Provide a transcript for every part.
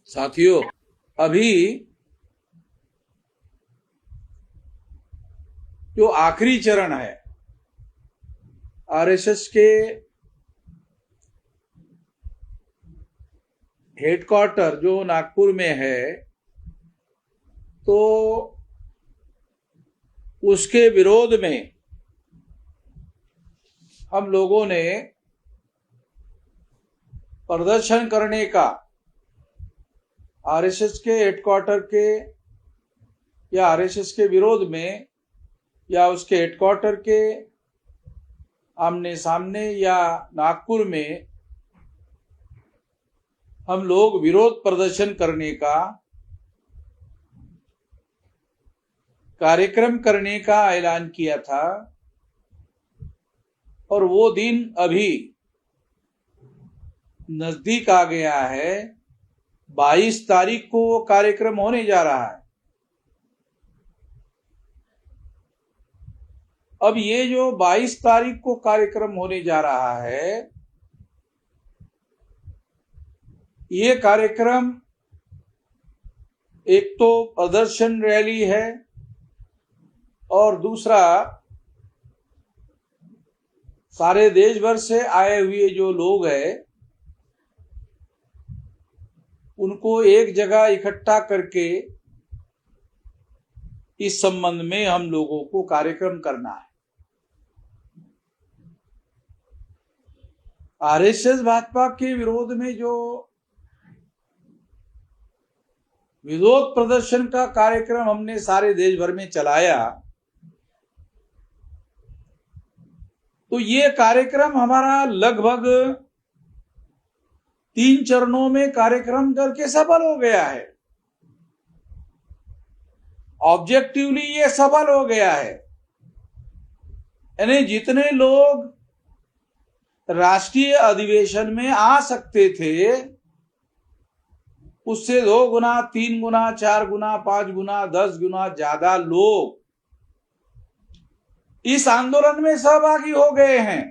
साथियों, अभी जो आखिरी चरण है आरएसएस के हेडक्वार्टर जो नागपुर में है, तो उसके विरोध में हम लोगों ने प्रदर्शन करने का आरएसएस के हेडक्वार्टर के या आरएसएस के विरोध में या उसके हेडक्वार्टर के आमने सामने या नागपुर में हम लोग विरोध प्रदर्शन करने का कार्यक्रम करने का ऐलान किया था। और वो दिन अभी नजदीक आ गया है। 22 तारीख को वो कार्यक्रम होने जा रहा है। अब ये जो 22 तारीख को कार्यक्रम होने जा रहा है, ये कार्यक्रम एक तो प्रदर्शन रैली है और दूसरा सारे देश भर से आए हुए जो लोग हैं उनको एक जगह इकट्ठा करके इस संबंध में हम लोगों को कार्यक्रम करना है। आरएसएस भाजपा के विरोध में जो विरोध प्रदर्शन का कार्यक्रम हमने सारे देश भर में चलाया, तो ये कार्यक्रम हमारा लगभग 3 चरणों में कार्यक्रम करके सफल हो गया है। ऑब्जेक्टिवली ये सफल हो गया है। यानी जितने लोग राष्ट्रीय अधिवेशन में आ सकते थे उससे 2 गुना, 3 गुना, 4 गुना, 5 गुना, 10 गुना ज्यादा लोग इस आंदोलन में सहभागी हो गए हैं।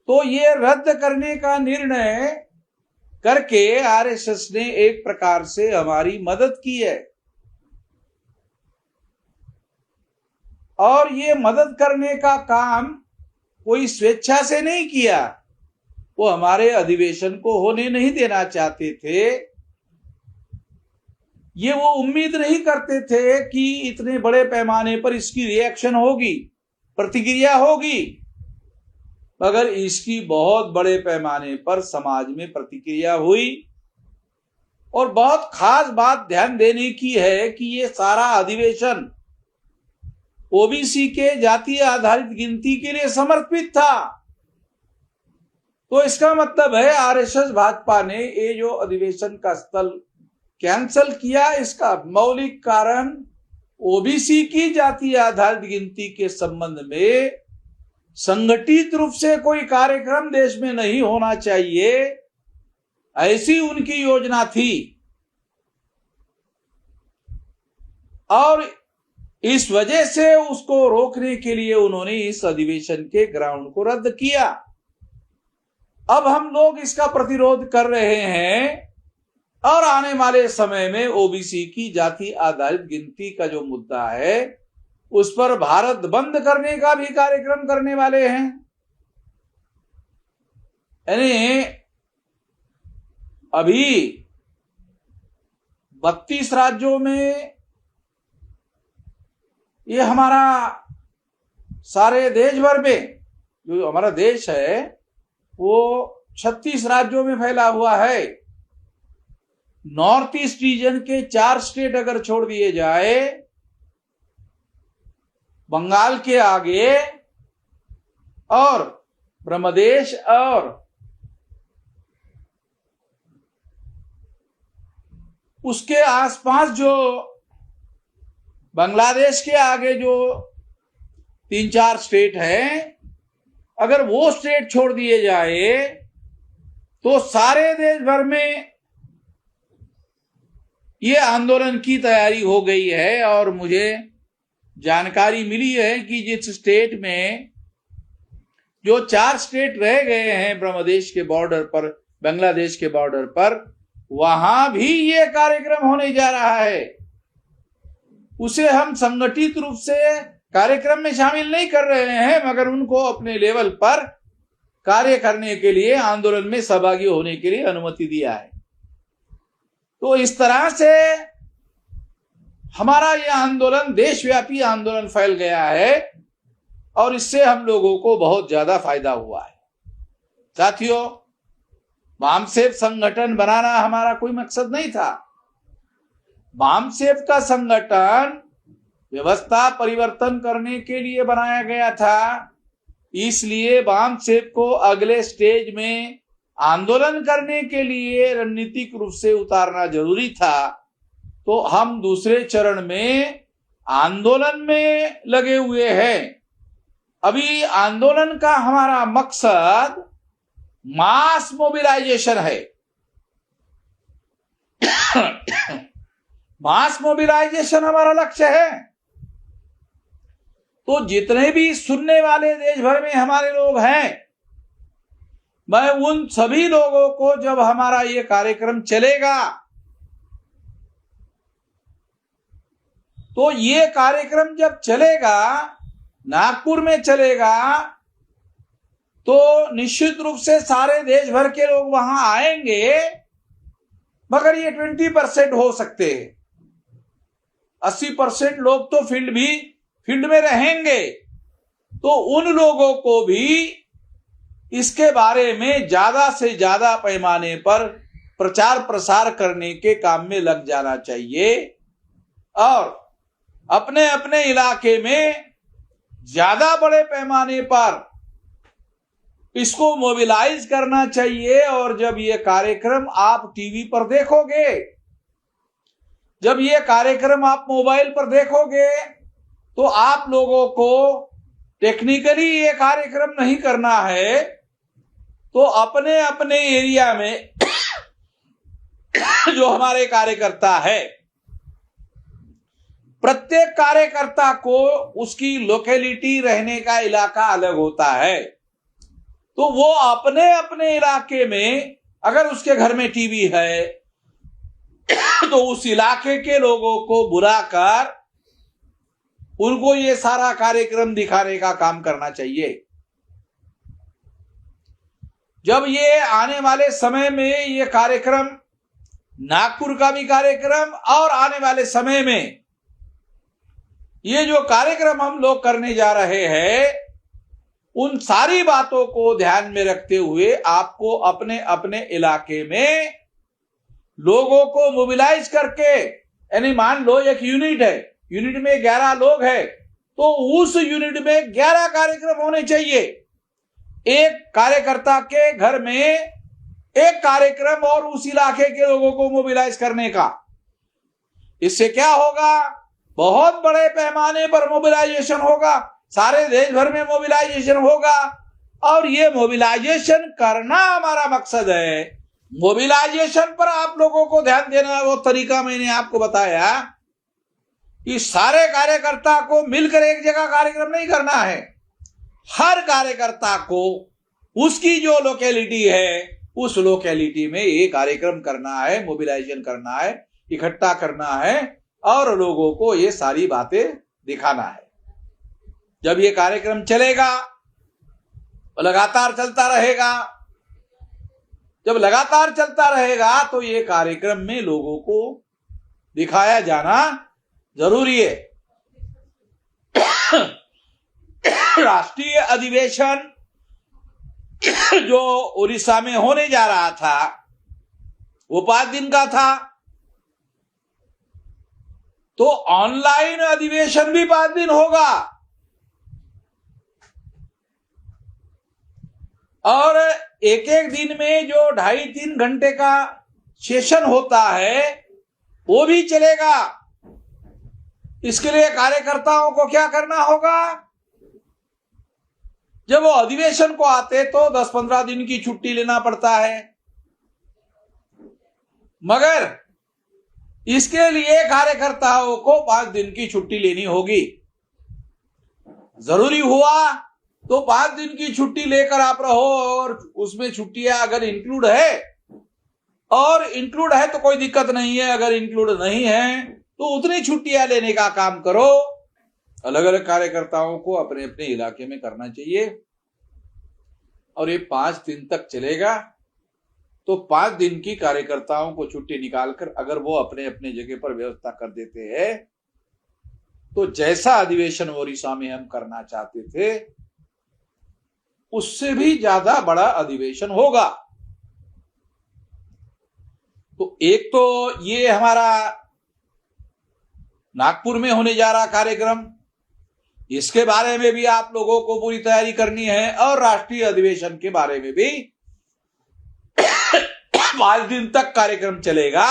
तो ये रद्द करने का निर्णय करके आरएसएस ने एक प्रकार से हमारी मदद की है। और ये मदद करने का काम कोई स्वेच्छा से नहीं किया। वो हमारे अधिवेशन को होने नहीं देना चाहते थे। ये वो उम्मीद नहीं करते थे कि इतने बड़े पैमाने पर इसकी रिएक्शन होगी, प्रतिक्रिया होगी, मगर इसकी बहुत बड़े पैमाने पर समाज में प्रतिक्रिया हुई। और बहुत खास बात ध्यान देने की है कि ये सारा अधिवेशन ओबीसी के जातीय आधारित गिनती के लिए समर्पित था। तो इसका मतलब है आरएसएस भाजपा ने ये जो अधिवेशन का स्थल कैंसल किया, इसका मौलिक कारण ओबीसी की जातीय आधारित गिनती के संबंध में संगठित रूप से कोई कार्यक्रम देश में नहीं होना चाहिए, ऐसी उनकी योजना थी। और इस वजह से उसको रोकने के लिए उन्होंने इस अधिवेशन के ग्राउंड को रद्द किया। अब हम लोग इसका प्रतिरोध कर रहे हैं और आने वाले समय में ओबीसी की जाति आधारित गिनती का जो मुद्दा है उस पर भारत बंद करने का भी कार्यक्रम करने वाले हैं। यानी अभी 32 राज्यों में ये हमारा सारे देश भर में जो हमारा देश है वो 36 राज्यों में फैला हुआ है। नॉर्थ ईस्ट रीजन के 4 स्टेट अगर छोड़ दिए जाए, बंगाल के आगे और ब्रह्मदेश और उसके आसपास जो बांग्लादेश के आगे जो 3-4 स्टेट हैं, अगर वो स्टेट छोड़ दिए जाए तो सारे देश भर में ये आंदोलन की तैयारी हो गई है। और मुझे जानकारी मिली है कि जिस स्टेट में जो 4 स्टेट रह गए हैं ब्रह्मदेश के बॉर्डर पर बांग्लादेश के बॉर्डर पर, वहां भी ये कार्यक्रम होने जा रहा है। उसे हम संगठित रूप से कार्यक्रम में शामिल नहीं कर रहे हैं, मगर उनको अपने लेवल पर कार्य करने के लिए, आंदोलन में सहभागी होने के लिए अनुमति दिया है। तो इस तरह से हमारा यह आंदोलन देशव्यापी आंदोलन फैल गया है और इससे हम लोगों को बहुत ज्यादा फायदा हुआ है। साथियों, बामसेफ संगठन बनाना हमारा कोई मकसद नहीं था। बामसेफ का संगठन व्यवस्था परिवर्तन करने के लिए बनाया गया था। इसलिए बामसेफ को अगले स्टेज में आंदोलन करने के लिए रणनीतिक रूप से उतारना जरूरी था। तो हम दूसरे चरण में आंदोलन में लगे हुए हैं। अभी आंदोलन का हमारा मकसद मास मोबिलाइजेशन है। मास मोबिलाइजेशन हमारा लक्ष्य है। तो जितने भी सुनने वाले देश भर में हमारे लोग हैं, मैं उन सभी लोगों को, जब हमारा ये कार्यक्रम चलेगा, तो ये कार्यक्रम जब चलेगा, नागपुर में चलेगा, तो निश्चित रूप से सारे देश भर के लोग वहां आएंगे, मगर ये 20% हो सकते हैं। 80% लोग तो फील्ड में रहेंगे। तो उन लोगों को भी इसके बारे में ज्यादा से ज्यादा पैमाने पर प्रचार प्रसार करने के काम में लग जाना चाहिए और अपने अपने इलाके में ज्यादा बड़े पैमाने पर इसको मोबिलाइज करना चाहिए। और जब ये कार्यक्रम आप टीवी पर देखोगे, जब ये कार्यक्रम आप मोबाइल पर देखोगे, तो आप लोगों को टेक्निकली ये कार्यक्रम नहीं करना है। तो अपने अपने एरिया में जो हमारे कार्यकर्ता है, प्रत्येक कार्यकर्ता को उसकी लोकेलिटी, रहने का इलाका अलग होता है। तो वो अपने अपने इलाके में, अगर उसके घर में टीवी है, तो उस इलाके के लोगों को बुलाकर उनको ये सारा कार्यक्रम दिखाने का काम करना चाहिए। जब ये आने वाले समय में ये कार्यक्रम, नागपुर का भी कार्यक्रम और आने वाले समय में ये जो कार्यक्रम हम लोग करने जा रहे हैं, उन सारी बातों को ध्यान में रखते हुए आपको अपने अपने इलाके में लोगों को मोबिलाइज करके, यानी मान लो एक यूनिट है, यूनिट में 11 लोग हैं, तो उस यूनिट में 11 कार्यक्रम होने चाहिए। एक कार्यकर्ता के घर में एक कार्यक्रम और उस इलाके के लोगों को मोबिलाइज करने का। इससे क्या होगा? बहुत बड़े पैमाने पर मोबिलाइजेशन होगा, सारे देश भर में मोबिलाइजेशन होगा। और ये मोबिलाइजेशन करना हमारा मकसद है। मोबिलाइजेशन पर आप लोगों को ध्यान देना, वो तरीका मैंने आपको बताया कि सारे कार्यकर्ता को मिलकर एक जगह कार्यक्रम नहीं करना है। हर कार्यकर्ता को उसकी जो लोकेलिटी है, उस लोकेलिटी में ये कार्यक्रम करना है, मोबिलाइजेशन करना है, इकट्ठा करना है और लोगों को ये सारी बातें दिखाना है। जब ये कार्यक्रम चलेगा, लगातार चलता रहेगा, जब लगातार चलता रहेगा तो ये कार्यक्रम में लोगों को दिखाया जाना जरूरी है। राष्ट्रीय अधिवेशन जो उड़ीसा में होने जा रहा था, वो 5 दिन का था। तो ऑनलाइन अधिवेशन भी 5 दिन होगा और एक एक दिन में जो 2.5-3 घंटे का सेशन होता है वो भी चलेगा। इसके लिए कार्यकर्ताओं को क्या करना होगा? जब वो अधिवेशन को आते तो 10-15 दिन की छुट्टी लेना पड़ता है, मगर इसके लिए कार्यकर्ताओं को 5 दिन की छुट्टी लेनी होगी। जरूरी हुआ तो 5 दिन की छुट्टी लेकर आप रहो और उसमें छुट्टियां अगर इंक्लूड है और इंक्लूड है तो कोई दिक्कत नहीं है, अगर इंक्लूड नहीं है तो उतनी छुट्टियां लेने का काम करो। अलग अलग कार्यकर्ताओं को अपने अपने इलाके में करना चाहिए और ये 5 दिन तक चलेगा। तो 5 दिन की कार्यकर्ताओं को छुट्टी निकालकर अगर वो अपने अपने जगह पर व्यवस्था कर देते हैं तो जैसा अधिवेशन ओडिशा में हम करना चाहते थे उससे भी ज्यादा बड़ा अधिवेशन होगा। तो एक तो ये हमारा नागपुर में होने जा रहा कार्यक्रम, इसके बारे में भी आप लोगों को पूरी तैयारी करनी है और राष्ट्रीय अधिवेशन के बारे में भी 5 दिन तक कार्यक्रम चलेगा,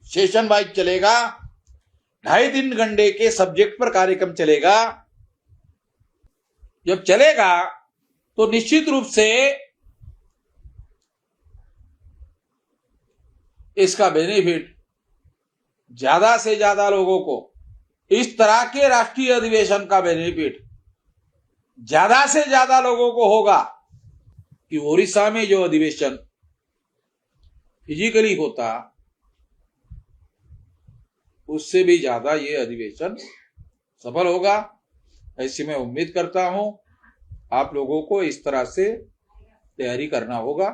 सेशन वाइज चलेगा, 2.5 दिन घंटे के सब्जेक्ट पर कार्यक्रम चलेगा। जब चलेगा तो निश्चित रूप से इसका बेनिफिट ज्यादा से ज्यादा लोगों को, इस तरह के राष्ट्रीय अधिवेशन का बेनिफिट ज्यादा से ज्यादा लोगों को होगा कि ओडिशा में जो अधिवेशन फिजिकली होता उससे भी ज्यादा ये अधिवेशन सफल होगा, ऐसी मैं उम्मीद करता हूं। आप लोगों को इस तरह से तैयारी करना होगा।